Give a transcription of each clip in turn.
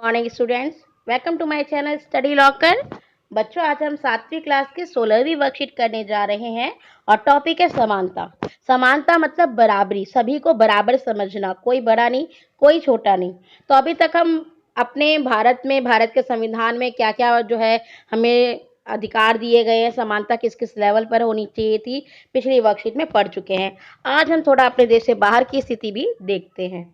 Morning students, welcome to my channel Study Locker. बच्चों, आज हम 7वीं क्लास की 16वीं वर्कशीट करने जा रहे हैं और टॉपिक है समानता। समानता मतलब बराबरी, सभी को बराबर समझना, कोई बड़ा नहीं कोई छोटा नहीं। तो अभी तक हम अपने भारत में, भारत के संविधान में क्या क्या जो है हमें अधिकार दिए गए हैं, समानता किस किस लेवल पर होनी चाहिए थी, पिछली वर्कशीट में पढ़ चुके हैं। आज हम थोड़ा अपने देश से बाहर की स्थिति भी देखते हैं।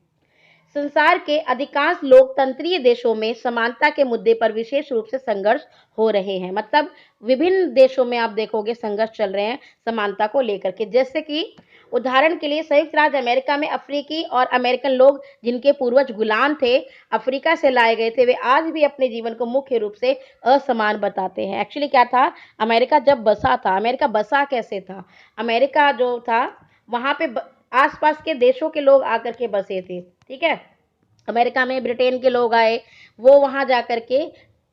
संसार के अधिकांश लोकतंत्रीय देशों में समानता के मुद्दे पर विशेष रूप से संघर्ष हो रहे हैं। मतलब विभिन्न देशों में आप देखोगे संघर्ष चल रहे हैं समानता को लेकर के। जैसे कि उदाहरण के लिए संयुक्त राज्य अमेरिका में अफ्रीकी और अमेरिकन लोग जिनके पूर्वज गुलाम थे, अफ्रीका से लाए गए थे, वे आज भी अपने जीवन को मुख्य रूप से असमान बताते हैं। एक्चुअली क्या था, अमेरिका जब बसा था, अमेरिका बसा कैसे था, अमेरिका जो था वहां पे आसपास के देशों के लोग आकर के बसे थे। ठीक है, अमेरिका में ब्रिटेन के लोग आए, वो वहां जाकर के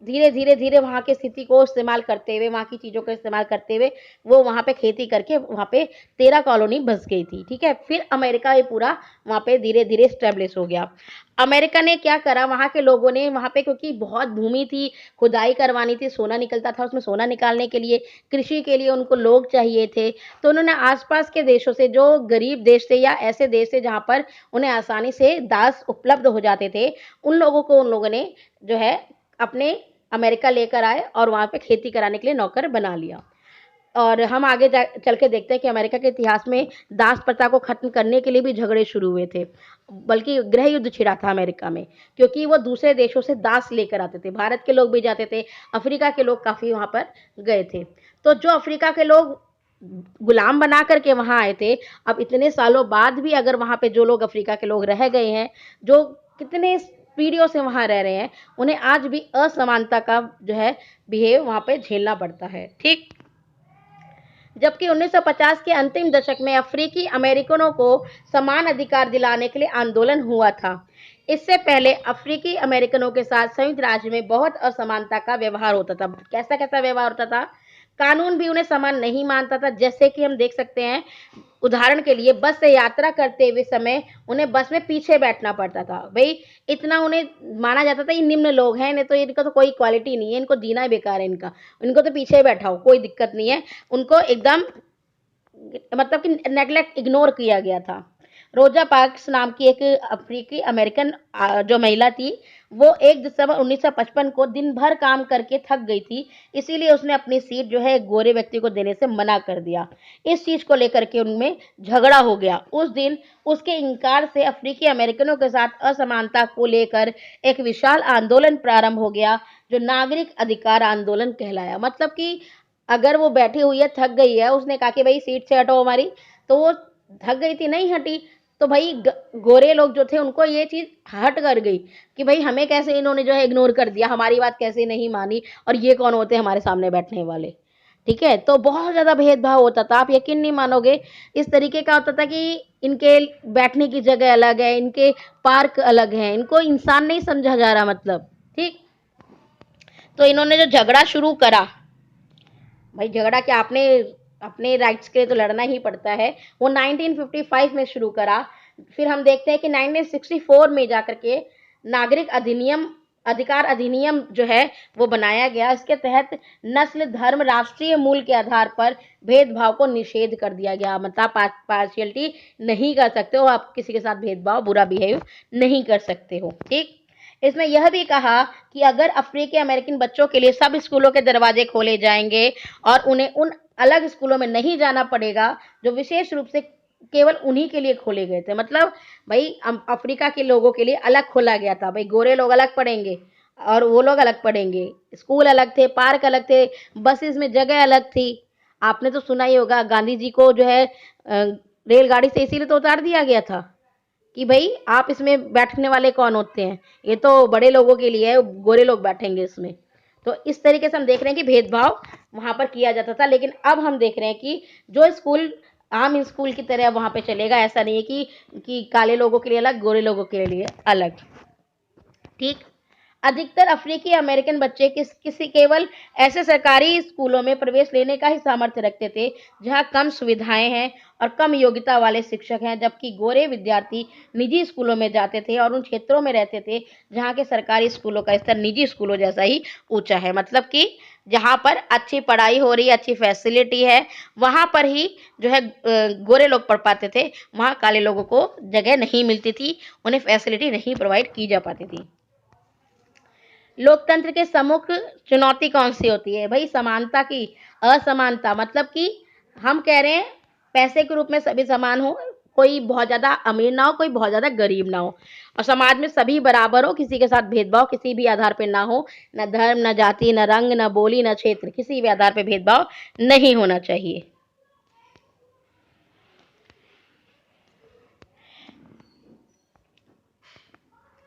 धीरे धीरे धीरे वहाँ की स्थिति को इस्तेमाल करते हुए, वहाँ की चीज़ों का इस्तेमाल करते हुए वो वहाँ पे खेती करके वहाँ पे 13 कॉलोनी बस गई थी। ठीक है, फिर अमेरिका ये पूरा वहाँ पे धीरे धीरे स्टेब्लिश हो गया। अमेरिका ने क्या करा, वहाँ के लोगों ने वहाँ पे, क्योंकि बहुत भूमि थी, खुदाई करवानी थी, सोना निकलता था, उसमें सोना निकालने के लिए, कृषि के लिए उनको लोग चाहिए थे। तो उन्होंने आसपास के देशों से, जो गरीब देश थे या ऐसे देश थे जहाँ पर उन्हें आसानी से दास उपलब्ध हो जाते थे, उन लोगों ने जो है अपने अमेरिका लेकर आए और वहाँ पे खेती कराने के लिए नौकर बना लिया। और हम आगे चल के देखते हैं कि अमेरिका के इतिहास में दास प्रथा को खत्म करने के लिए भी झगड़े शुरू हुए थे, बल्कि गृह युद्ध छिड़ा था अमेरिका में, क्योंकि वो दूसरे देशों से दास लेकर आते थे। भारत के लोग भी जाते थे, अफ्रीका के लोग काफ़ी वहाँ पर गए थे। तो जो अफ्रीका के लोग गुलाम बना करके वहाँ आए थे, अब इतने सालों बाद भी अगर वहाँ पे जो लोग अफ्रीका के लोग रह गए हैं, जो कितने पीढ़ियों से वहाँ रह रहे हैं, उन्हें आज भी असमानता का जो है बिहेव वहाँ पे झेलना पड़ता है। ठीक, जबकि 1950 के अंतिम दशक में अफ्रीकी अमेरिकनों को समान अधिकार दिलाने के लिए आंदोलन हुआ था। इससे पहले अफ्रीकी अमेरिकनों के साथ संयुक्त राज्य में बहुत असमानता का व्यवहार होता था। कैसा कैसा व्यवहार होता था, कानून भी उन्हें समान नहीं मानता था। जैसे कि हम देख सकते हैं, उदाहरण के लिए बस से यात्रा करते हुए समय उन्हें बस में पीछे बैठना पड़ता था। भाई इतना उन्हें माना जाता था, ये निम्न लोग हैं, नहीं तो इनका तो कोई क्वालिटी नहीं है, इनको जीना ही बेकार है, इनको तो पीछे बैठाओ, कोई दिक्कत नहीं है। उनको एकदम मतलब कि नेग्लेक्ट, इग्नोर किया गया था। रोजा पार्क्स नाम की एक अफ्रीकी अमेरिकन जो महिला थी, वो 1 दिसंबर 1955 को दिन भर काम करके थक गई थी, इसीलिए उसने अपनी सीट जो है एक गोरे व्यक्ति को देने से मना कर दिया। इस चीज को लेकर के उनमें झगड़ा हो गया। उस दिन उसके इनकार से अफ्रीकी अमेरिकनों के साथ असमानता को लेकर एक विशाल आंदोलन प्रारंभ हो गया, जो नागरिक अधिकार आंदोलन कहलाया। मतलब कि अगर वो बैठी हुई है, थक गई है, उसने कहा कि भाई सीट से हटो हमारी, तो वो थक गई थी, नहीं हटी, तो भाई गोरे लोग जो थे उनको ये चीज हट कर गई कि भाई हमें कैसे इन्होंने जो है इग्नोर कर दिया, हमारी बात कैसे नहीं मानी, और ये कौन होते हैं हमारे सामने बैठने वाले। ठीक है, तो बहुत ज्यादा भेदभाव होता था, आप यकीन नहीं मानोगे। इस तरीके का होता था कि इनके बैठने की जगह अलग है, इनके पार्क अलग है, इनको इंसान नहीं समझा जा रहा। मतलब ठीक, तो इन्होंने जो झगड़ा शुरू करा, भाई झगड़ा क्या, आपने अपने राइट्स के लिए तो लड़ना ही पड़ता है, वो 1955 में शुरू करा। फिर हम देखते हैं कि 1964 में जाकर के नागरिक अधिनियम, अधिकार अधिनियम जो है वो बनाया गया। इसके तहत नस्ल, धर्म, राष्ट्रीय मूल के आधार पर भेदभाव को निषेध कर दिया गया। मतलब पार्शियलिटी नहीं कर सकते हो आप, किसी के साथ भेदभाव, बुरा बिहेव नहीं कर सकते हो। ठीक, इसमें यह भी कहा कि अगर अफ्रीकी अमेरिकन बच्चों के लिए सब स्कूलों के दरवाजे खोले जाएंगे और उन्हें उन अलग स्कूलों में नहीं जाना पड़ेगा जो विशेष रूप से केवल उन्हीं के लिए खोले गए थे। मतलब भाई अफ्रीका के लोगों के लिए अलग खोला गया था, भाई गोरे लोग अलग पढ़ेंगे और वो लोग अलग पढ़ेंगे, स्कूल अलग थे, पार्क अलग थे, बसेस में जगह अलग थी। आपने तो सुना ही होगा, गांधी जी को जो है रेलगाड़ी से इसीलिए तो उतार दिया गया था कि भाई आप इसमें बैठने वाले कौन होते हैं, ये तो बड़े लोगों के लिए है, गोरे लोग बैठेंगे इसमें। तो इस तरीके से हम देख रहे हैं कि भेदभाव वहां पर किया जाता था। लेकिन अब हम देख रहे हैं कि जो स्कूल आम स्कूल की तरह वहां पे चलेगा, ऐसा नहीं है कि काले लोगों के लिए अलग, गोरे लोगों के लिए अलग। ठीक, अधिकतर अफ्रीकी अमेरिकन बच्चे किसी केवल ऐसे सरकारी स्कूलों में प्रवेश लेने का ही सामर्थ्य रखते थे जहां कम सुविधाएं हैं और कम योग्यता वाले शिक्षक हैं, जबकि गोरे विद्यार्थी निजी स्कूलों में जाते थे और उन क्षेत्रों में रहते थे जहां के सरकारी स्कूलों का स्तर निजी स्कूलों जैसा ही ऊंचा है। मतलब कि जहां पर अच्छी पढ़ाई हो रही है, अच्छी फैसिलिटी है, वहां पर ही जो है गोरे लोग पढ़ पाते थे, वहां काले लोगों को जगह नहीं मिलती थी, उन्हें फैसिलिटी नहीं प्रोवाइड की जा पाती थी। लोकतंत्र के सम्मुख चुनौती कौन सी होती है? भाई समानता की असमानता, मतलब कि हम कह रहे हैं पैसे के रूप में सभी समान हो, कोई बहुत ज्यादा अमीर ना हो, कोई बहुत ज्यादा गरीब ना हो, और समाज में सभी बराबर हो, किसी के साथ भेदभाव किसी भी आधार पर ना हो, न धर्म, न जाति, न रंग, न बोली, न क्षेत्र, किसी भी आधार पर भेदभाव नहीं होना चाहिए।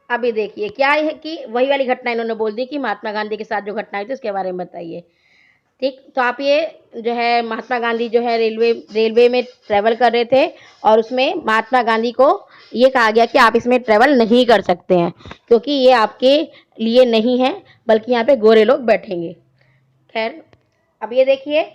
अभी देखिए क्या है कि वही वाली घटना इन्होंने बोल दी कि महात्मा गांधी के साथ जो घटना हुई थी उसके बारे में बताइए। ठीक, तो आप ये जो है महात्मा गांधी जो है रेलवे में ट्रेवल कर रहे थे और उसमें महात्मा गांधी को ये कहा गया कि आप इसमें ट्रेवल नहीं कर सकते हैं क्योंकि ये आपके लिए नहीं है, बल्कि यहाँ पे गोरे लोग बैठेंगे। खैर, अब ये देखिए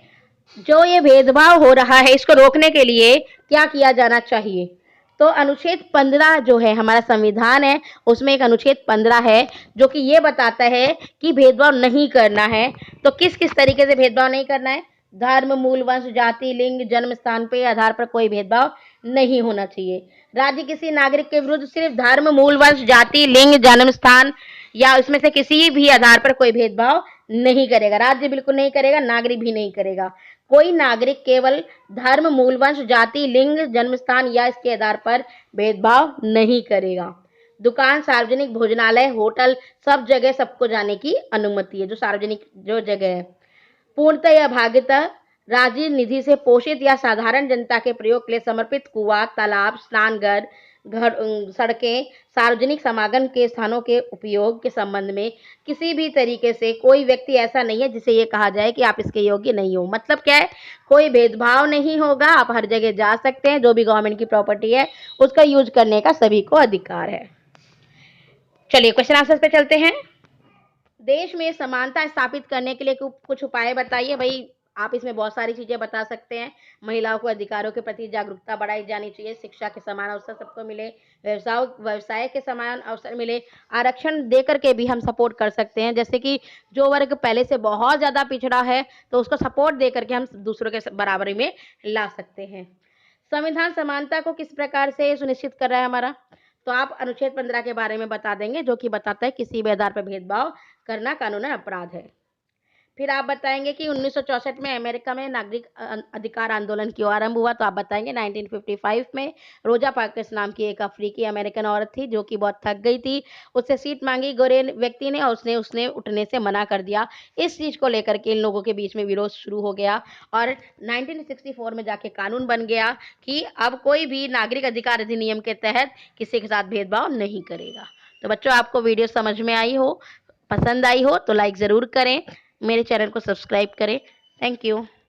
जो ये भेदभाव हो रहा है इसको रोकने के लिए क्या किया जाना चाहिए? तो अनुच्छेद 15 जो है हमारा संविधान है, उसमें एक अनुच्छेद 15 है जो कि ये बताता है कि भेदभाव नहीं करना है। तो किस किस तरीके से भेदभाव नहीं करना है? धर्म, मूल, वंश, जाति, लिंग, जन्म स्थान पे आधार पर कोई भेदभाव नहीं होना चाहिए। राज्य किसी नागरिक के विरुद्ध सिर्फ धर्म, मूल, वंश, जाति, लिंग, जन्म स्थान या उसमें से किसी भी आधार पर कोई भेदभाव नहीं करेगा। राज्य बिल्कुल नहीं करेगा, नागरिक भी नहीं करेगा। कोई नागरिक केवल धर्म, मूल, वंश, जाति, लिंग, जन्म स्थान या इसके आधार पर भेदभाव नहीं करेगा। दुकान, सार्वजनिक भोजनालय, होटल, सब जगह सबको जाने की अनुमति है, जो सार्वजनिक जो जगह है। पूर्णतः या भागीतः राज्य निधि से पोषित या साधारण जनता के प्रयोग के लिए समर्पित कुआं, तालाब, स्नानघर, घर, सड़कें, सार्वजनिक समागम के स्थानों के उपयोग के संबंध में किसी भी तरीके से कोई व्यक्ति ऐसा नहीं है जिसे ये कहा जाए कि आप इसके योग्य नहीं हो। मतलब क्या है? कोई भेदभाव नहीं होगा, आप हर जगह जा सकते हैं, जो भी गवर्नमेंट की प्रॉपर्टी है उसका यूज करने का सभी को अधिकार है। चलिए क्वेश्चन आंसर पे चलते हैं। देश में समानता स्थापित करने के लिए कुछ उपाय बताइए। भाई आप इसमें बहुत सारी चीजें बता सकते हैं। महिलाओं को अधिकारों के प्रति जागरूकता बढ़ाई जानी चाहिए, शिक्षा के समान अवसर सबको मिले, व्यवसाय के समान अवसर मिले, आरक्षण दे करके भी हम सपोर्ट कर सकते हैं। जैसे कि जो वर्ग पहले से बहुत ज्यादा पिछड़ा है तो उसको सपोर्ट दे करके हम दूसरों के बराबरी में ला सकते हैं। संविधान समानता को किस प्रकार से सुनिश्चित कर रहा है हमारा? तो आप अनुच्छेद 15 के बारे में बता देंगे जो कि बताता है किसी भी आधार पर भेदभाव करना कानूनन अपराध है। फिर आप बताएंगे कि 1964 में अमेरिका में नागरिक अधिकार आंदोलन क्यों आरंभ हुआ? तो आप बताएंगे 1955 में रोजा पार्कस नाम की एक अफ्रीकी अमेरिकन औरत थी जो कि बहुत थक गई थी, उससे सीट मांगी गोरे व्यक्ति ने और उसने उसने उठने से मना कर दिया। इस चीज को लेकर के इन लोगों के बीच में विरोध शुरू हो गया और 1964 में जाके कानून बन गया कि अब कोई भी नागरिक अधिकार अधिनियम के तहत किसी के साथ भेदभाव नहीं करेगा। तो बच्चों आपको वीडियो समझ में आई हो, पसंद आई हो तो लाइक ज़रूर करें, मेरे चैनल को सब्सक्राइब करें। Thank you.